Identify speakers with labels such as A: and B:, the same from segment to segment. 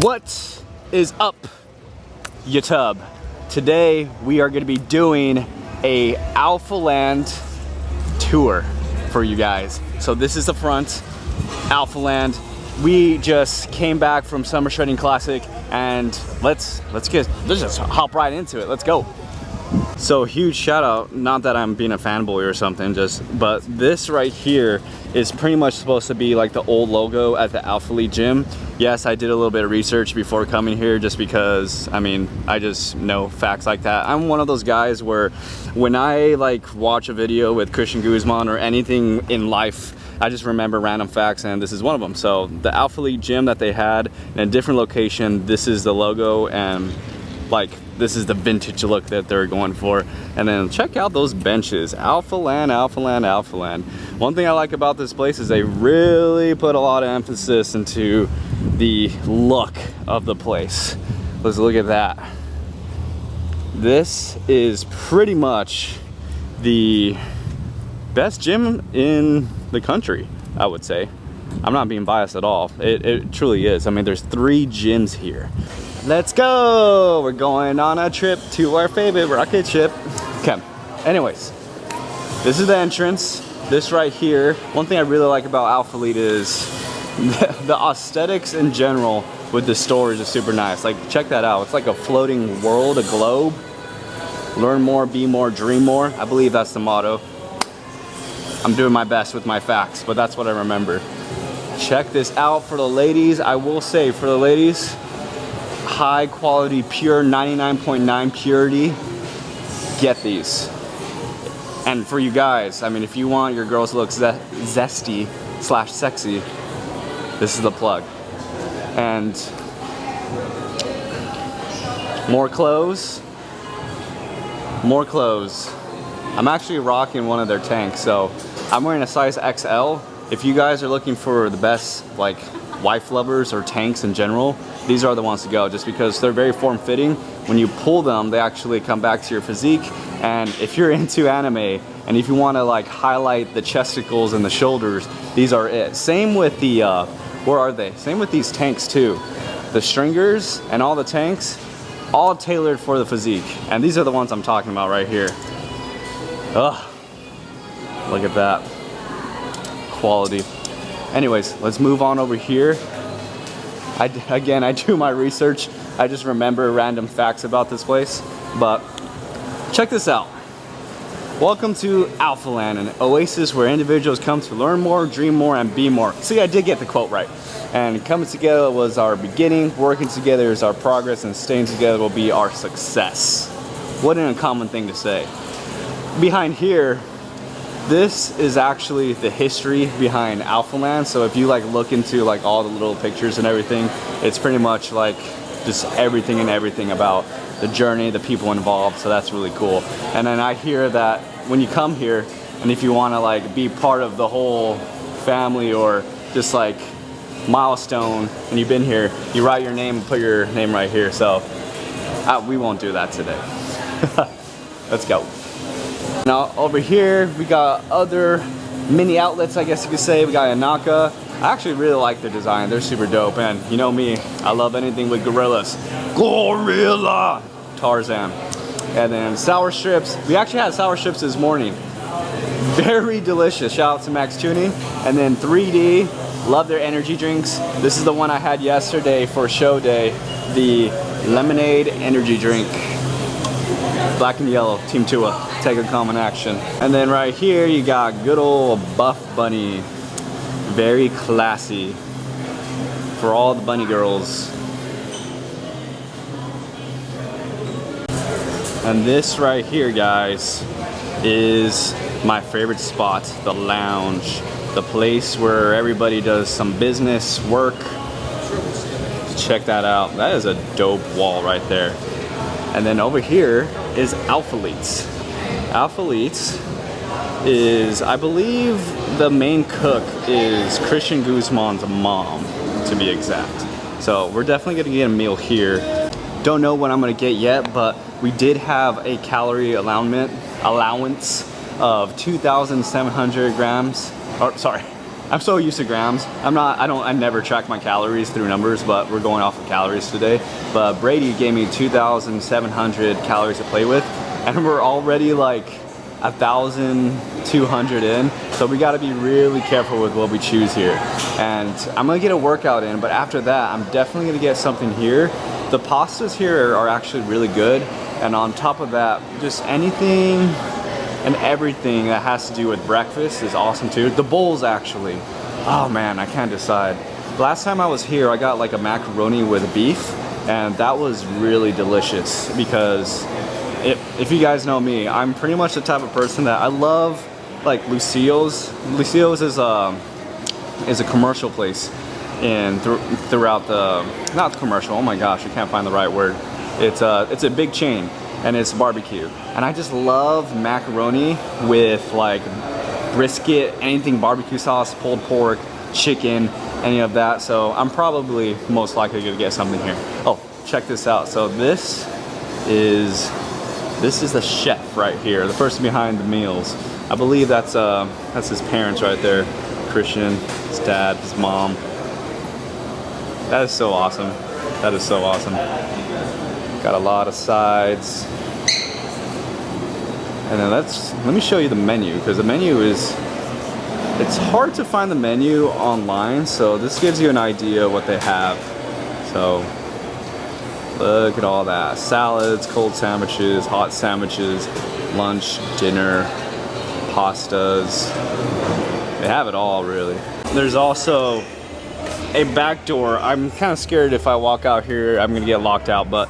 A: What is up, YouTube? Today we are going to be doing a Alphaland tour for you guys. So this is the front, Alphaland. We just came back from Summer Shredding Classic, and let's just hop right into it. Let's go. So huge shout out, not that I'm being a fanboy or something, but this right here is pretty much supposed to be like the old logo at the Alphalete gym. Yes, I did a little bit of research before coming here just because, I mean, I just know facts like that. I'm one of those guys where when I like watch a video with Christian Guzman or anything in life, I just remember random facts, and this is one of them. So the Alphalete gym that they had in a different location, this is the logo, and like this is the vintage look that they're going for. And then check out those benches. Alphaland, Alphaland, Alphaland. One thing I like about this place is they really put a lot of emphasis into the look of the place. Let's look at that. This is pretty much the best gym in the country, I would say. I'm not being biased at all. It truly is. I mean, there's 3 gyms here. Let's go! We're going on a trip to our favorite rocket ship. Okay, anyways, this is the entrance. This right here, one thing I really like about Alphalete is the aesthetics in general with the stores is super nice. Like, check that out. It's like a floating world, a globe. Learn more, be more, dream more. I believe that's the motto. I'm doing my best with my facts, but that's what I remember. Check this out for the ladies. I will say, for the ladies, high quality, pure 99.9 purity. Get these. And for you guys, I mean, if you want your girls to look zesty / sexy, this is the plug. And more clothes. More clothes. I'm actually rocking one of their tanks, so I'm wearing a size XL. If you guys are looking for the best, like, wife lovers or tanks in general, these are the ones to go, just because they're very form-fitting. When you pull them, they actually come back to your physique. And if you're into anime, and if you want to like highlight the chesticles and the shoulders, these are it. Same with the, where are they? Same with these tanks too. The stringers and all the tanks, all tailored for the physique. And these are the ones I'm talking about right here. Ugh, look at that quality. Anyways, let's move on over here. Again, I do my research. I just remember random facts about this place. But check this out. Welcome to Alphaland, an oasis where individuals come to learn more, dream more, and be more. See, I did get the quote right. And coming together was our beginning, working together is our progress, and staying together will be our success. What an uncommon thing to say. Behind here, this is actually the history behind Alphaland. So if you like look into like all the little pictures and everything, it's pretty much like just everything about the journey, the people involved. So that's really cool. And then I hear that when you come here, and if you want to like be part of the whole family or just like milestone, and you've been here, you write your name and put your name right here. So we won't do that today. Let's go. Now over here we got other mini outlets, I guess you could say. We got Anaka. I actually really like their design. They're super dope, and you know me, I love anything with gorillas. Gorilla! Tarzan. And then sour strips. We actually had sour strips this morning. Very delicious. Shout out to Max Tuning. And then 3D. Love their energy drinks. This is the one I had yesterday for show day. The lemonade energy drink. Black and yellow, Team Tua, take a common action. And then right here you got good old Buff Bunny. Very classy for all the bunny girls. And this right here, guys, is my favorite spot, the lounge. The place where everybody does some business, work. Check that out. That is a dope wall right there. And then over here is Alphalete's. Alphalete's is, I believe, the main cook is Christian Guzman's mom, to be exact. So we're definitely gonna get a meal here. Don't know what I'm gonna get yet, but we did have a calorie allowance of 2,700 grams. Or sorry, I'm so used to grams. I never track my calories through numbers, but we're going off of calories today. But Brady gave me 2,700 calories to play with, and we're already like 1,200 in. So we gotta be really careful with what we choose here. And I'm gonna get a workout in, but after that, I'm definitely gonna get something here. The pastas here are actually really good. And on top of that, just anything and everything that has to do with breakfast is awesome too. The bowls actually, oh man, I can't decide. Last time I was here, I got like a macaroni with beef, and that was really delicious because if you guys know me, I'm pretty much the type of person that I love like Lucille's. Lucille's is a commercial place throughout the, not the commercial, oh my gosh, I can't find the right word. It's a big chain, and it's barbecue. And I just love macaroni with like brisket, anything barbecue sauce, pulled pork, chicken, any of that. So I'm probably most likely gonna get something here. Oh, check this out. So this is the chef right here, the person behind the meals. I believe that's his parents right there. Christian, his dad, his mom. That is so awesome. That is so awesome. Got a lot of sides. And then let me show you the menu, because the menu it's hard to find the menu online, so this gives you an idea of what they have. So look at all that. Salads, cold sandwiches, hot sandwiches, lunch, dinner, pastas. They have it all really. There's also a back door. I'm kind of scared if I walk out here, I'm gonna get locked out, but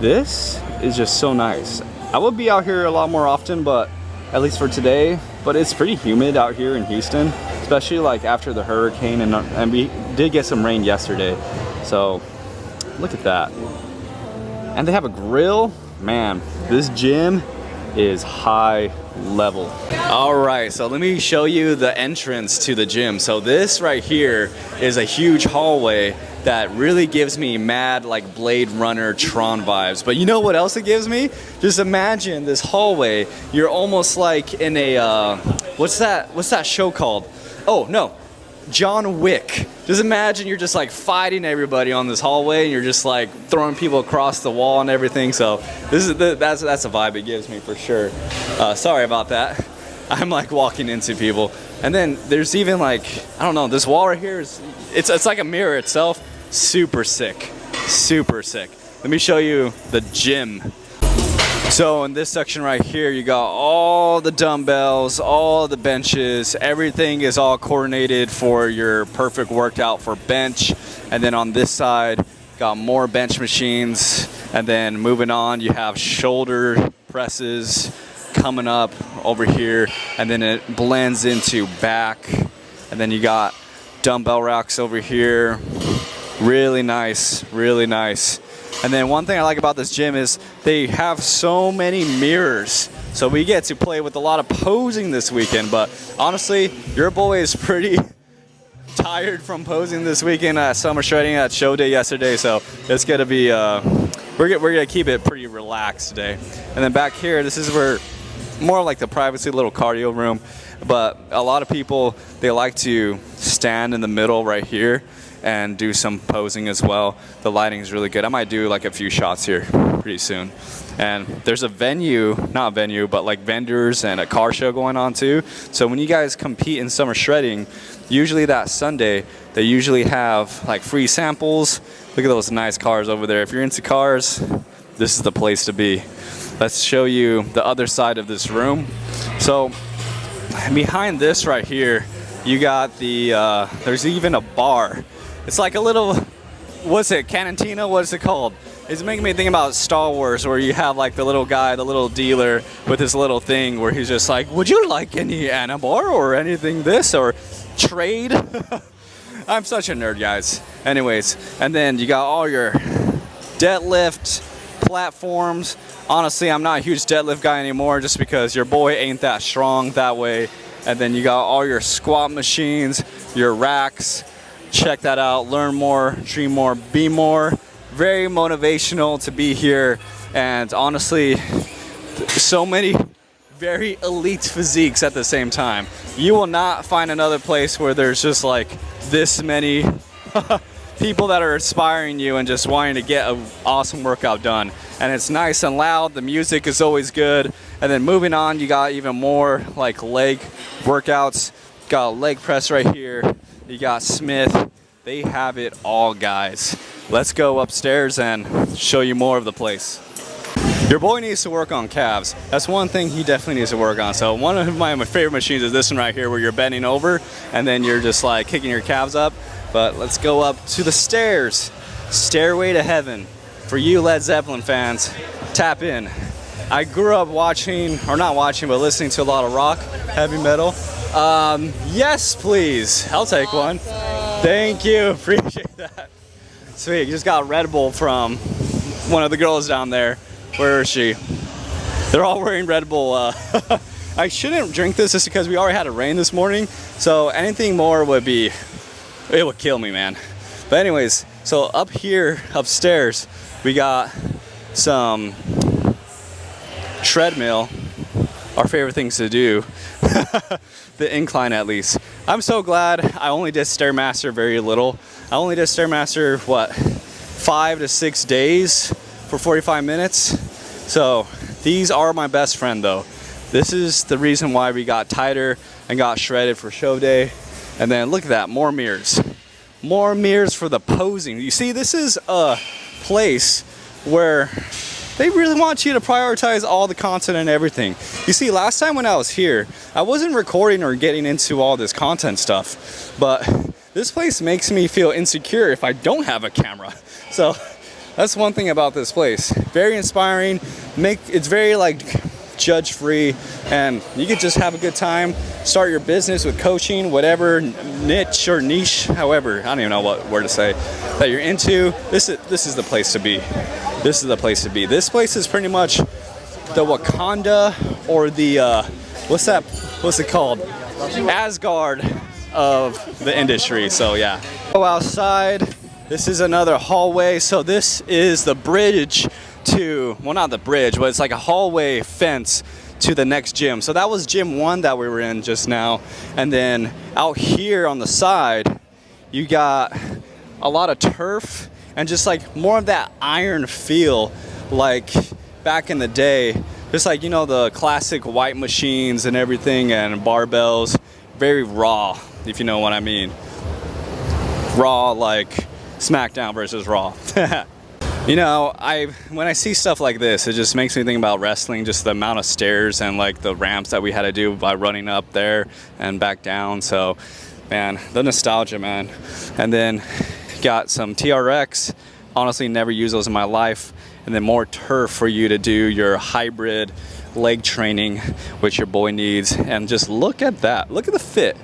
A: this is just so nice. I will be out here a lot more often, but at least for today. But it's pretty humid out here in Houston, especially like after the hurricane, and we did get some rain yesterday. So look at that. And they have a grill. Man, this gym is high level. All right, so let me show you the entrance to the gym. So this right here is a huge hallway that really gives me mad like Blade Runner Tron vibes. But you know what else it gives me? Just imagine this hallway. You're almost like in a what's that show called? Oh no, John Wick. Just imagine you're just like fighting everybody on this hallway, and you're just like throwing people across the wall and everything. So this is that's a vibe it gives me for sure. Sorry about that. I'm like walking into people, and then there's even like, I don't know, this wall right here is it's like a mirror itself. Super sick, super sick. Let me show you the gym. So in this section right here, you got all the dumbbells, all the benches, everything is all coordinated for your perfect workout for bench. And then on this side, got more bench machines. And then moving on, you have shoulder presses coming up over here. And then it blends into back. And then you got dumbbell racks over here. Really nice, really nice. And then one thing I like about this gym is they have so many mirrors. So we get to play with a lot of posing this weekend. But honestly, your boy is pretty tired from posing this weekend at summer shredding at show day yesterday. So it's gonna be, we're gonna keep it pretty relaxed today. And then back here, this is where more like the privacy little cardio room. But a lot of people, they like to stand in the middle right here and do some posing as well. The lighting is really good. I might do like a few shots here pretty soon. And there's a venue, not a venue, but like vendors and a car show going on too. So when you guys compete in summer shredding, usually that Sunday, they usually have like free samples. Look at those nice cars over there. If you're into cars, this is the place to be. Let's show you the other side of this room. So behind this right here, you got the, there's even a bar. It's like a little, what's it, cantina? What is it called? It's making me think about Star Wars, where you have like the little guy, the little dealer with his little thing where he's just like, would you like any anabar or anything this or trade? I'm such a nerd, guys. Anyways, and then you got all your deadlift platforms. Honestly, I'm not a huge deadlift guy anymore just because your boy ain't that strong that way. And then you got all your squat machines, your racks. Check that out. Learn more, dream more, be more. Very motivational to be here. And honestly, so many very elite physiques at the same time. You will not find another place where there's just like this many people that are inspiring you and just wanting to get an awesome workout done. And it's nice and loud, the music is always good. And then moving on, you got even more like leg workouts. Got a leg press right here. You got Smith. They have it all, guys. Let's go upstairs and show you more of the place. Your boy needs to work on calves. That's one thing he definitely needs to work on. So one of my favorite machines is this one right here, where you're bending over and then you're just like kicking your calves up. But let's go up to the stairs. Stairway to heaven. For you Led Zeppelin fans, tap in. I grew up watching, or not watching, but listening to a lot of rock, heavy metal. Yes, please. I'll take one. Thank you. Appreciate that. Sweet. Just got Red Bull from one of the girls down there. Where is she? They're all wearing Red Bull. I shouldn't drink this just because we already had it rain this morning. So anything more would be, it would kill me, man. But anyways, so up here, upstairs, we got some treadmill. Our favorite things to do. The incline, at least. I'm so glad I only did Stairmaster very little. I only did Stairmaster, what, 5 to 6 days for 45 minutes. So these are my best friend though. This is the reason why we got tighter and got shredded for show day. And then look at that, more mirrors. More mirrors for the posing. You see, this is a place where they really want you to prioritize all the content and everything. You see, last time when I was here, I wasn't recording or getting into all this content stuff, but this place makes me feel insecure if I don't have a camera. So that's one thing about this place. Very inspiring. It's very like judge-free, and you could just have a good time. Start your business with coaching, whatever niche or niche, however, I don't even know what word to say, that you're into. This is the place to be. This is the place to be. This place is pretty much the Wakanda, or the what's it called? Asgard of the industry. So yeah. Go outside. This is another hallway. So this is the bridge to, well, not the bridge, but it's like a hallway fence to the next gym. So that was gym 1 that we were in just now. And then out here on the side, you got a lot of turf and just like more of that iron feel, like back in the day. Just like, you know, the classic white machines and everything, and barbells. Very raw, if you know what I mean. Raw, like SmackDown versus Raw. You know, when I see stuff like this, it just makes me think about wrestling, just the amount of stairs and like the ramps that we had to do by running up there and back down. So, man, the nostalgia, man. And then got some TRX. Honestly, never used those in my life. And then more turf for you to do your hybrid leg training, which your boy needs. And just look at that. Look at the fit.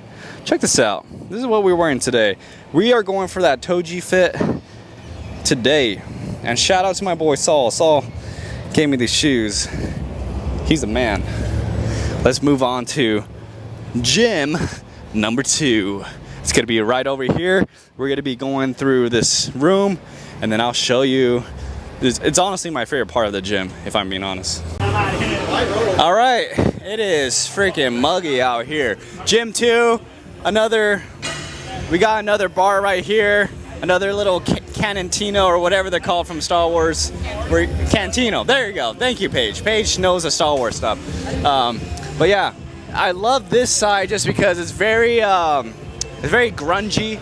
A: Check this out. This is what we're wearing today. We are going for that Toji fit today. And shout out to my boy Saul. Saul gave me these shoes. He's the man. Let's move on to gym number 2. It's gonna be right over here. We're gonna be going through this room, and then I'll show you. It's honestly my favorite part of the gym, if I'm being honest. All right, it is freaking muggy out here. Gym 2, we got another bar right here. Another little canantino, or whatever they're called from Star Wars. Cantino, there you go. Thank you, Paige. Paige knows the Star Wars stuff. But yeah, I love this side just because it's very grungy,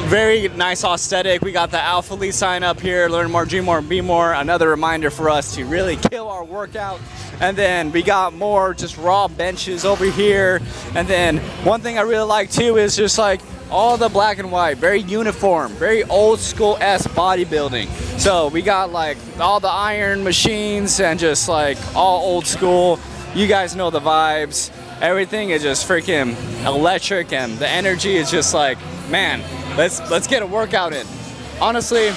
A: very nice aesthetic. We got the Alphalete sign up here, learn more, dream more, be more. Another reminder for us to really kill our workout. And then we got more just raw benches over here. And then one thing I really like too is just like all the black and white, very uniform, very old school-esque bodybuilding. So we got like all the iron machines and just like all old school. You guys know the vibes. Everything is just freaking electric, and the energy is just like, man, let's get a workout in. Honestly,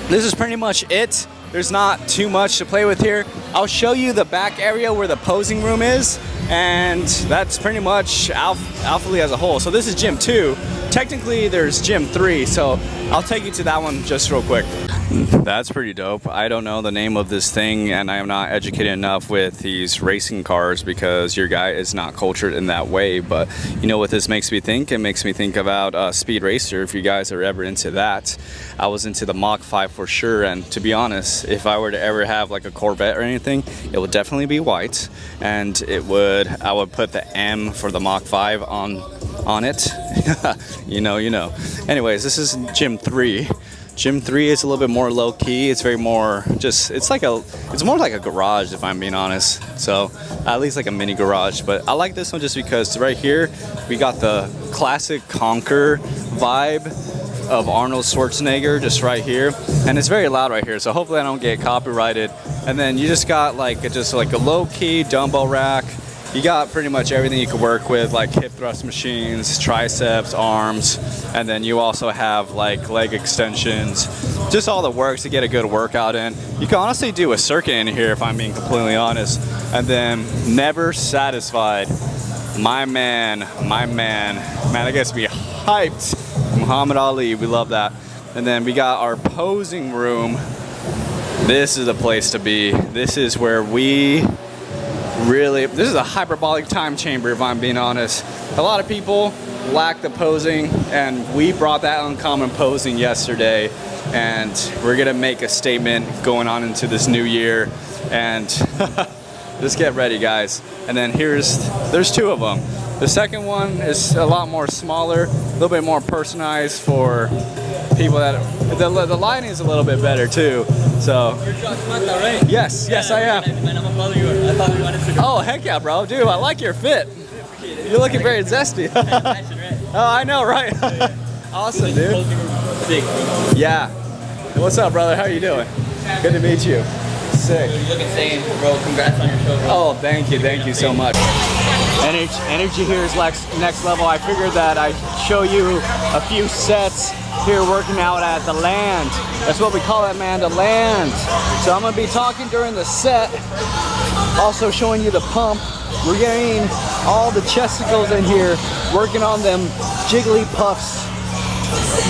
A: this is pretty much it. There's not too much to play with here. I'll show you the back area where the posing room is, and that's pretty much Alphalete as a whole. So this is gym 2. technically there's gym 3, so I'll take you to that one just real quick. That's pretty dope. I don't know the name of this thing, and I am not educated enough with these racing cars because your guy is not cultured in that way. But you know what this makes me think? It makes me think about Speed Racer, if you guys are ever into that. I was into the Mach 5 for sure, and to be honest, if I were to ever have like a Corvette or anything, it would definitely be white, and I would put the M for the Mach 5 on it. you know. Anyways, this is Gym 3. Gym 3 is a little bit more low key. It's very more just, it's more like a garage, if I'm being honest. So at least like a mini garage. But I like this one just because right here we got the classic Conquer vibe of Arnold Schwarzenegger just right here, and it's very loud right here, so hopefully I don't get copyrighted. And then you just got like a low key dumbbell rack. You got pretty much everything you could work with, like hip thrust machines, triceps, arms, and then you also have like leg extensions, just all the works to get a good workout in. You can honestly do a circuit in here if I'm being completely honest. And then never satisfied, my man, I guess be hyped. Muhammad Ali, we love that. And then we got our posing room. This is the place to be. This is where this is a hyperbolic time chamber, if I'm being honest. A lot of people lack the posing, and we brought that uncommon posing yesterday, and we're gonna make a statement going on into this new year, and just get ready, guys. And then there's 2 of them. The second one is a lot more smaller, a little bit more personalized for people that, the lighting is a little bit better too. So,
B: you're Josh Mata, right?
A: Yes, I am.
B: Man, I'm a follow you. I follow you on Instagram.
A: Oh, heck yeah, bro. Dude, I like your fit. You're looking very zesty. Oh, I know, right? Awesome, dude. Yeah. What's up, brother? How you doing? Good to meet you. Sick.
B: You look insane, bro. Congrats on your show, bro.
A: Oh, thank you so much. Energy here is like next level. I figured that I'd show you a few sets here working out at the land. That's what we call it, man, the land. So I'm gonna be talking during the set, also showing you the pump. We're getting all the chesticles in here, working on them jiggly puffs.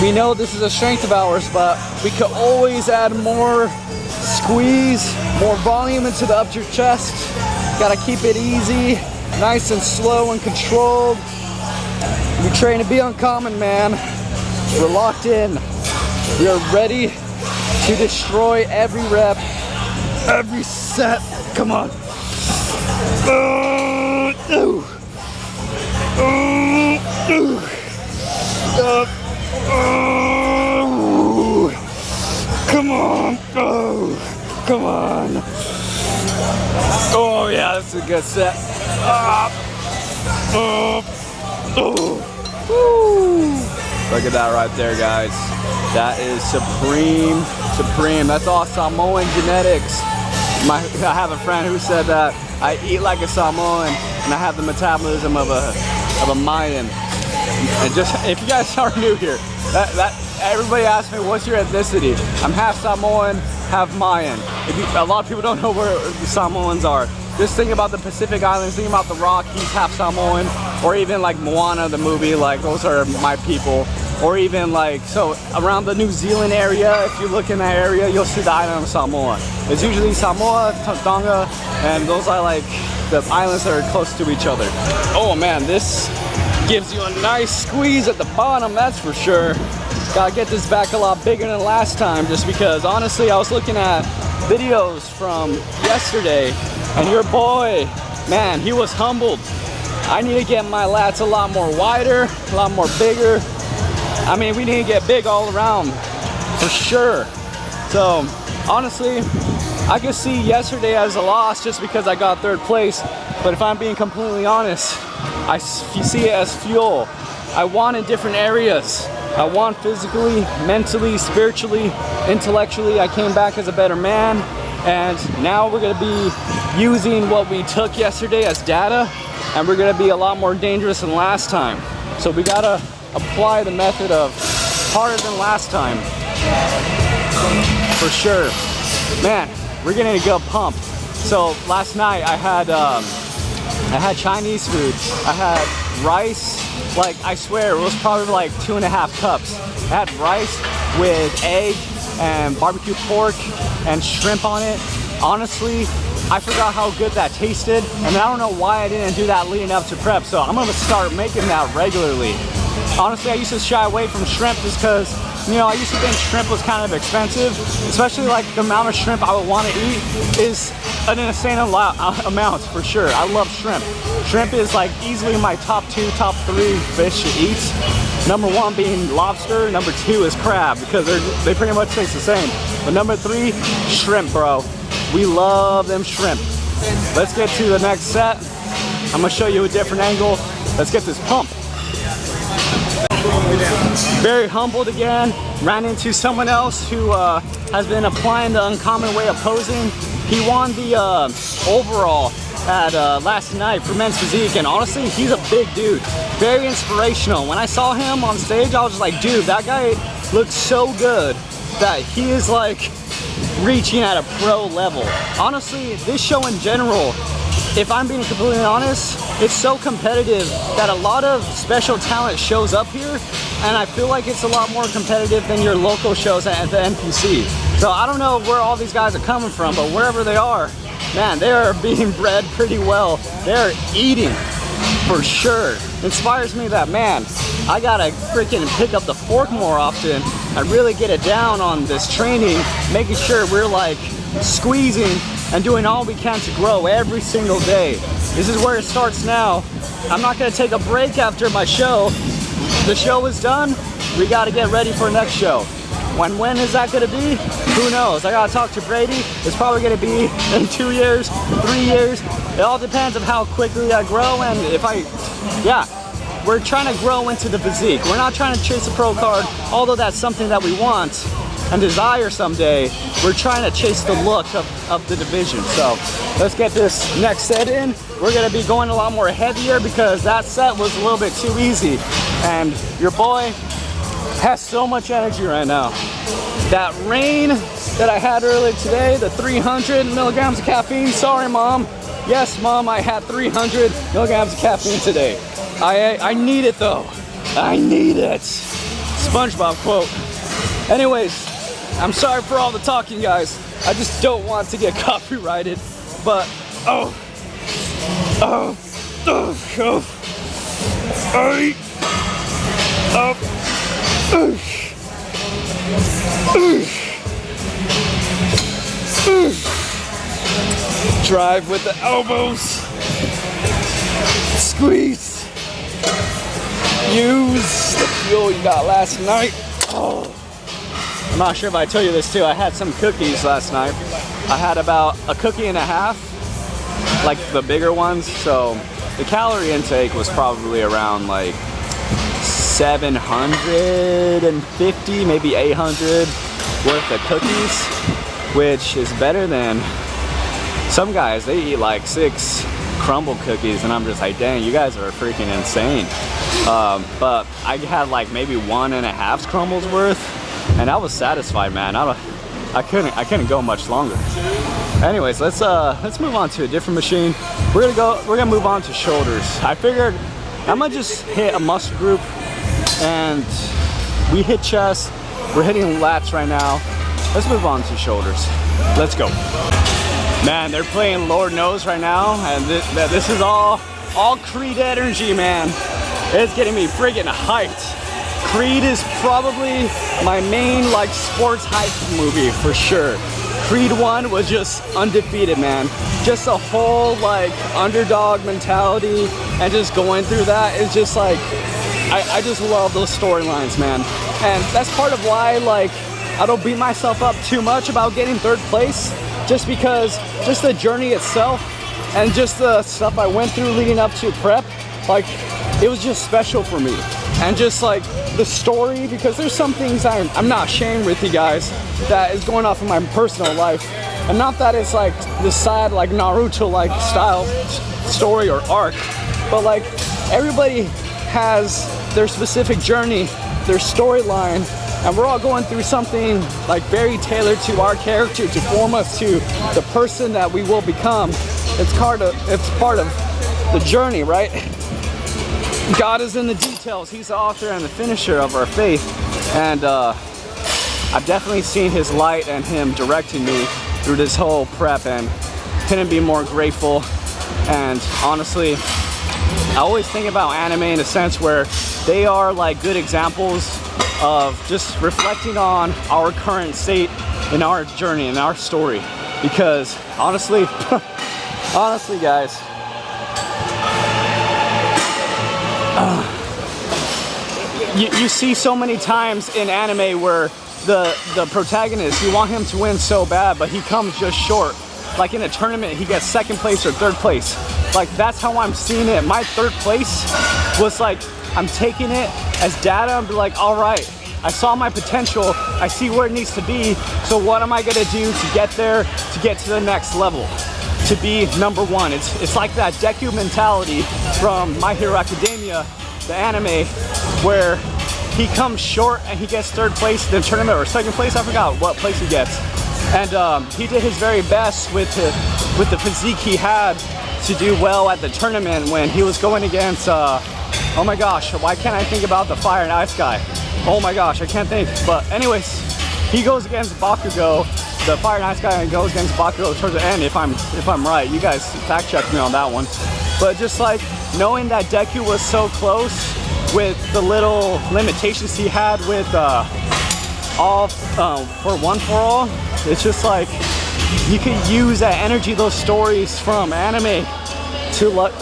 A: We know this is a strength of ours, but we could always add more squeeze, more volume into the upper chest. Gotta keep it easy, nice and slow and controlled. We train to be uncommon, man. We're locked in. We are ready to destroy every rep, every set. Come on. Come on. Come on. Oh yeah, that's a good set. Look at that right there, guys. That is supreme. That's all Samoan genetics. I have a friend who said that I eat like a Samoan and I have the metabolism of a Mayan. And just, if you guys are new here, everybody asks me, what's your ethnicity? I'm half Samoan, half Mayan. A lot of people don't know where the Samoans are. Just think about the Pacific Islands, think about The Rock, he's half Samoan, or even like Moana, the movie, like those are my people. Or even like, so around the New Zealand area, if you look in that area, you'll see the island of Samoa. It's usually Samoa, Tonga, and those are like the islands that are close to each other. Oh man, this gives you a nice squeeze at the bottom, that's for sure. Gotta get this back a lot bigger than last time, just because honestly I was looking at videos from yesterday and your boy, man, he was humbled. I need to get my lats a lot more wider, a lot more bigger. I mean, we need to get big all around for sure. So honestly, I could see yesterday as a loss just because I got 3rd place, but if I'm being completely honest, I see it as fuel. I want in different areas. I want physically, mentally, spiritually, intellectually. I came back as a better man, and now we're gonna be using what we took yesterday as data, and we're gonna be a lot more dangerous than last time. So we gotta apply the method of harder than last time, for sure. Man, we're getting a good pump. So last night I had Chinese food. I had rice like I swear it was probably like 2.5 cups. It had rice with egg and barbecue pork and shrimp on it. Honestly, I forgot how good that tasted, and I don't know why I didn't do that leading up to prep, so I'm gonna start making that regularly. Honestly, I used to shy away from shrimp just because, you know, I used to think shrimp was kind of expensive, especially like the amount of shrimp I would want to eat is an insane amount for sure. I love shrimp. Shrimp is like easily my top 2, top 3 fish to eat. Number 1 being lobster, number 2 is crab because they pretty much taste the same. But number 3, shrimp, bro. We love them shrimp. Let's get to the next set. I'm gonna show you a different angle. Let's get this pump. Very humbled again. Ran into someone else who has been applying the uncommon way of posing. He won the overall at last night for men's physique, and honestly, he's a big dude. Very inspirational. When I saw him on stage, I was just like, dude, that guy looks so good that he is like reaching at a pro level. Honestly, this show in general, if I'm being completely honest, it's so competitive that a lot of special talent shows up here, and I feel like it's a lot more competitive than your local shows at the NPC. So I don't know where all these guys are coming from, but wherever they are, man, they are being bred pretty well. They're eating for sure. Inspires me that, man, I gotta freaking pick up the fork more often and really get it down on this training, making sure we're like squeezing and doing all we can to grow every single day. This is where it starts now. I'm not gonna take a break after my show. The show is done. We gotta get ready for the next show. When is that gonna be? Who knows? I gotta talk to Brady. It's probably gonna be in 2 years, 3 years. It all depends on how quickly I grow and if yeah. We're trying to grow into the physique. We're not trying to chase a pro card, although that's something that we want and desire someday. We're trying to chase the look of the division. So let's get this next set in. We're gonna be going a lot more heavier because that set was a little bit too easy. And your boy has so much energy right now. That rain that I had earlier today, the 300 milligrams of caffeine, sorry mom. Yes mom, I had 300 milligrams of caffeine today. I need it though. I need it. SpongeBob quote. Anyways, I'm sorry for all the talking, guys. I just don't want to get copyrighted. But drive with the elbows. Squeeze. Use the fuel you got last night. I'm not sure if I told you this too. I had some cookies last night. I had about a cookie and a half, like the bigger ones. So the calorie intake was probably around like 750, maybe 800 worth of cookies, which is better than some guys. They eat like 6 crumble cookies, and I'm just like, dang, you guys are freaking insane. But I had like maybe 1.5 crumbles worth, and I was satisfied, man. I couldn't go much longer. Anyways, let's move on to a different machine. We're gonna move on to shoulders. I figured I'm gonna just hit a muscle group, and we hit chest. We're hitting lats right now. Let's move on to shoulders. Let's go. Man, they're playing Lord Knows right now, and this is all Creed energy, man. It's getting me friggin' hyped. Creed is probably my main like sports hype movie for sure. Creed 1 was just undefeated, man. Just a whole like underdog mentality and just going through that is just like, I just love those storylines, man. And that's part of why like I don't beat myself up too much about getting 3rd place, just because just the journey itself and just the stuff I went through leading up to prep, like it was just special for me. And just like the story, because there's some things I'm not sharing with you guys that is going off in my personal life. And not that it's like this sad like Naruto like style story or arc, but like everybody has their specific journey, their storyline, and we're all going through something like very tailored to our character to form us to the person that we will become. It's part of the journey, right? God is in the details. He's the author and the finisher of our faith. And I've definitely seen his light and him directing me through this whole prep, and couldn't be more grateful. And honestly, I always think about anime in a sense where they are like good examples of just reflecting on our current state in our journey, in our story. Because honestly, honestly guys, you see so many times in anime where the protagonist, you want him to win so bad, but he comes just short. Like in a tournament, he gets second place or third place. Like that's how I'm seeing it. My third place was like, I'm taking it as data and be like, all right, I saw my potential, I see where it needs to be, so what am I gonna do to get there, to get to the next level, to be number one? It's like that Deku mentality from My Hero Academia, the anime, where he comes short and he gets third place in the tournament, or second place, I forgot what place he gets. And he did his very best with the physique he had to do well at the tournament when he was going against, oh my gosh, why can't I think about the fire and ice guy? Oh my gosh, I can't think. But anyways, he goes against Bakugo, the fire and ice guy, and goes against Bakugo towards the end, if I'm right. You guys fact check me on that one. But just like knowing that Deku was so close with the little limitations he had with all for one for all, it's just like you can use that energy, those stories from anime to like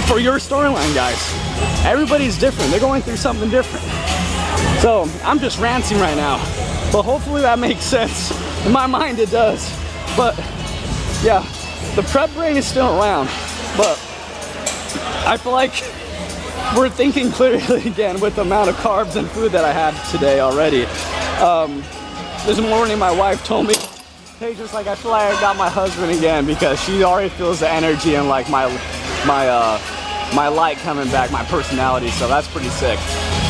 A: for your storyline, guys. Everybody's different. They're going through something different. So I'm just ranting right now, but hopefully that makes sense. In my mind it does. But yeah, the prep brain is still around, but I feel like we're thinking clearly again with the amount of carbs and food that I had today already. This morning my wife told me, hey, just like I feel like I got my husband again, because she already feels the energy and like my light coming back, my personality. So that's pretty sick.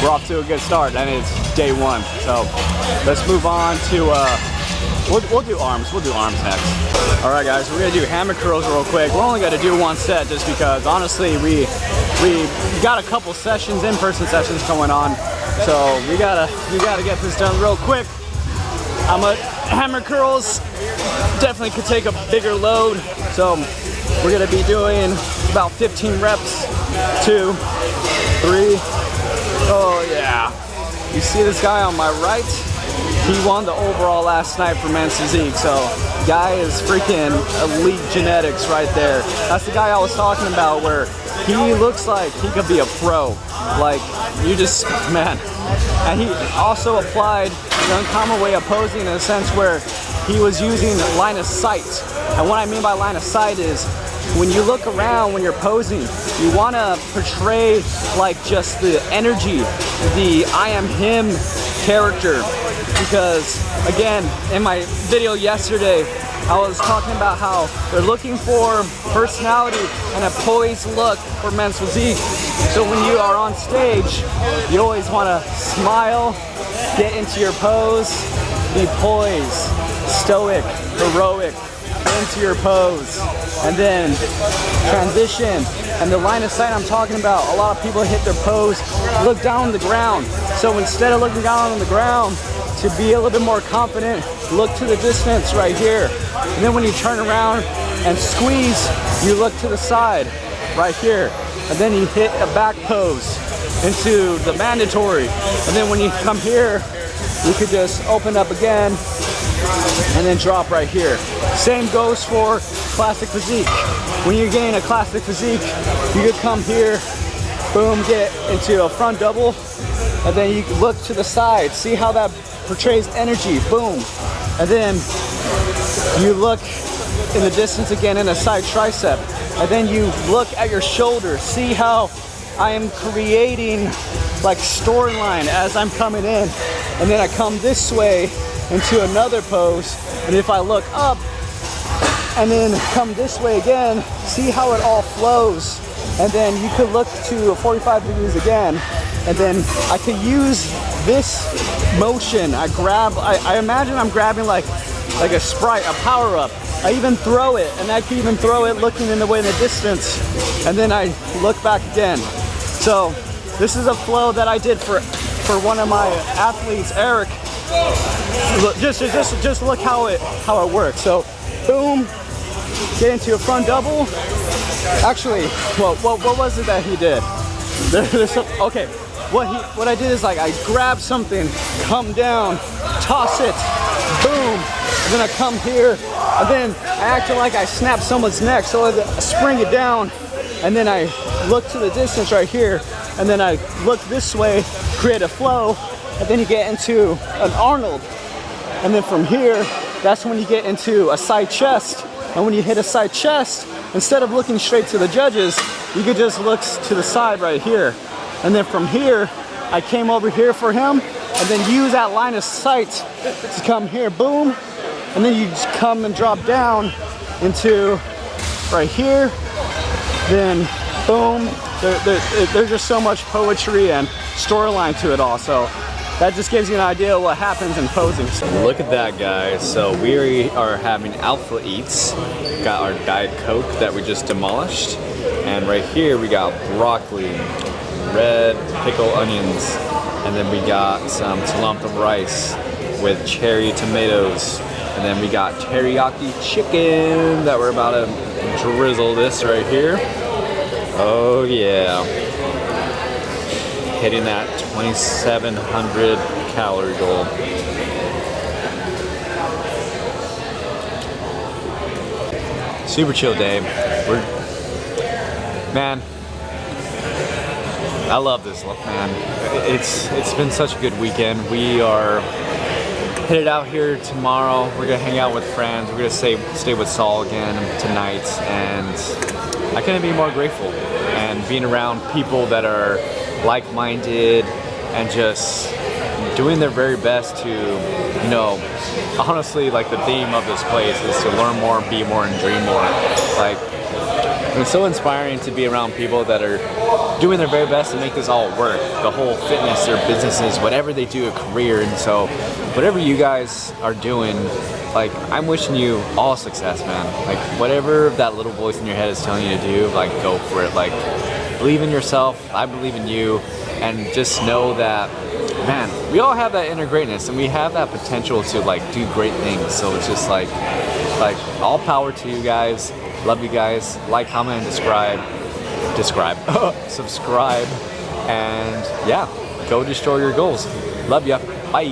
A: We're off to a good start, and it's day one. So let's move on to we'll do arms. We'll do arms next. All right, guys, we're gonna do hammer curls real quick. We're only gonna do one set just because honestly we got a couple sessions, in-person sessions going on, so we gotta get this done real quick. Hammer curls definitely could take a bigger load, so we're gonna be doing about 15 reps, 2, 3. Oh yeah. You see this guy on my right? He won the overall last night for men's physique, so guy is freaking elite genetics right there. That's the guy I was talking about, where he looks like he could be a pro. Like, you just, man. And he also applied the uncommon way of posing in a sense where he was using line of sight. And what I mean by line of sight is, when you look around when you're posing, you want to portray like just the energy, the I am him character. Because again, in my video yesterday, I was talking about how they're looking for personality and a poised look for men's physique. So when you are on stage, you always want to smile, get into your pose, be poised, stoic, heroic, into your pose, and then transition. And the line of sight I'm talking about, a lot of people hit their pose, look down on the ground. So instead of looking down on the ground, to be a little bit more confident, look to the distance right here. And then when you turn around and squeeze, you look to the side right here. And then you hit a back pose into the mandatory. And then when you come here, you could just open up again and then drop right here. Same goes for classic physique. When you're getting a classic physique, you could come here, boom, get into a front double, and then you look to the side, see how that portrays energy, boom. And then you look in the distance again in a side tricep, and then you look at your shoulder, see how I am creating like storyline as I'm coming in, and then I come this way into another pose, and if I look up and then come this way again, see how it all flows. And then you could look to 45 degrees again, and then I could use this motion. I imagine I'm grabbing like a Sprite, a power-up. I even throw it, and I can even throw it looking in the way in the distance, and then I look back again. So this is a flow that I did for one of my athletes, Eric. Look, just look how it works. So boom, get into a front double. Actually, what was it that he did? Okay, what I did is like I grab something, come down, toss it, boom, and then I come here, and then I acted like I snapped someone's neck, so I spring it down, and then I look to the distance right here, and then I look this way, create a flow, and then you get into an Arnold. And then from here, that's when you get into a side chest. And when you hit a side chest, instead of looking straight to the judges, you could just look to the side right here. And then from here, I came over here for him, and then use that line of sight to come here, boom. And then you just come and drop down into right here, then boom. There's just so much poetry and storyline to it all. So that just gives you an idea of what happens in posing. Look at that, guys. So we are having Alphaletes. Got our Diet Coke that we just demolished. And right here we got broccoli, red pickle onions, and then we got some tilapia rice with cherry tomatoes. And then we got teriyaki chicken that we're about to drizzle this right here. Oh yeah. Hitting that 2,700 calorie goal. Super chill day. Man, I love this look, man. It's been such a good weekend. We are headed out here tomorrow. We're gonna hang out with friends. We're gonna stay with Saul again tonight, and I couldn't be more grateful. And being around people that are like-minded and just doing their very best to, you know, honestly, like the theme of this place is to learn more, be more, and dream more. Like, it's so inspiring to be around people that are doing their very best to make this all work. The whole fitness, their businesses, whatever they do, a career. And so whatever you guys are doing, like, I'm wishing you all success, man. Like, whatever that little voice in your head is telling you to do, like, go for it. Like, believe in yourself, I believe in you, and just know that, man, we all have that inner greatness, and we have that potential to, like, do great things. So it's just like all power to you guys. Love you guys. Like, comment, and subscribe, and yeah, go destroy your goals. Love ya. Bye.